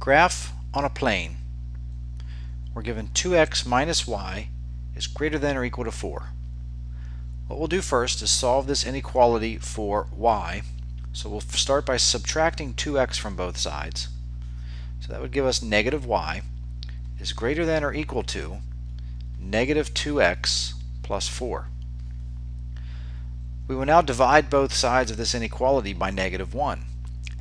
Graph on a plane. We're given 2x minus y is greater than or equal to 4. What we'll do first is solve this inequality for y. So we'll start by subtracting 2x from both sides. So that would give us negative y is greater than or equal to negative 2x plus 4. We will now divide both sides of this inequality by negative 1.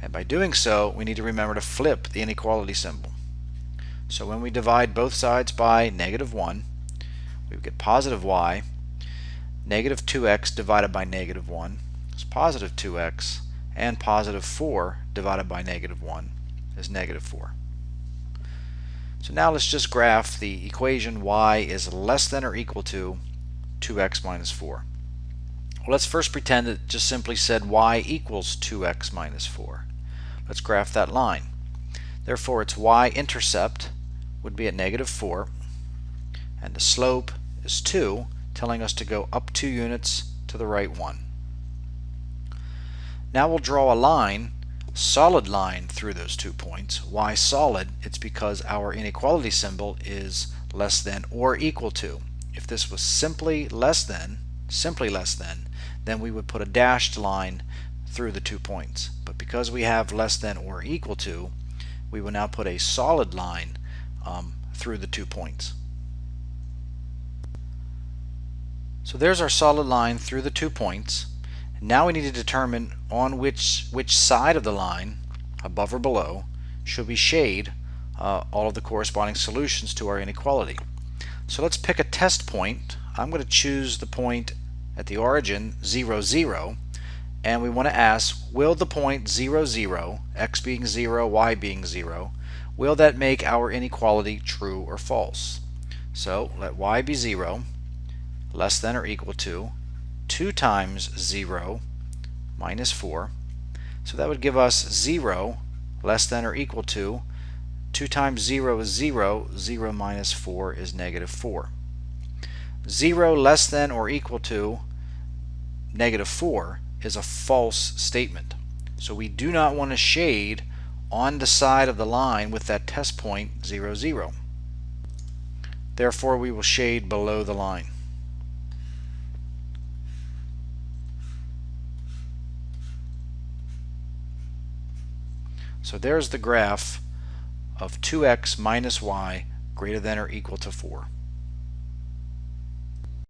And by doing so, we need to remember to flip the inequality symbol. So when we divide both sides by negative 1, we get positive y. Negative 2x divided by negative 1 is positive 2x, and positive 4 divided by negative 1 is negative 4. So now let's just graph the equation y is less than or equal to 2x minus 4. Well, let's first pretend it just simply said y equals 2x minus 4. Let's graph that line. Therefore, its y-intercept would be at negative 4, and the slope is 2, telling us to go up 2 units to the right 1. Now we'll draw a line, solid line, through those 2 points. Why solid? It's because our inequality symbol is less than or equal to. If this was simply less than, then we would put a dashed line through the 2 points. But because we have less than or equal to, we will now put a solid line through the 2 points. So there's our solid line through the 2 points. Now we need to determine on which side of the line, above or below, should we shade all of the corresponding solutions to our inequality. So let's pick a test point. I'm going to choose the point at the origin 0, 0, and we want to ask, will the point 0, 0, x being 0, y being 0, will that make our inequality true or false? So let y be 0, less than or equal to 2 times 0 minus 4. So that would give us 0 less than or equal to 2 times 0 is 0, 0 minus 4 is negative 4. 0 less than or equal to negative 4 is a false statement. So we do not want to shade on the side of the line with that test point 0, 0. Therefore, we will shade below the line. So there's the graph of 2x minus y greater than or equal to 4.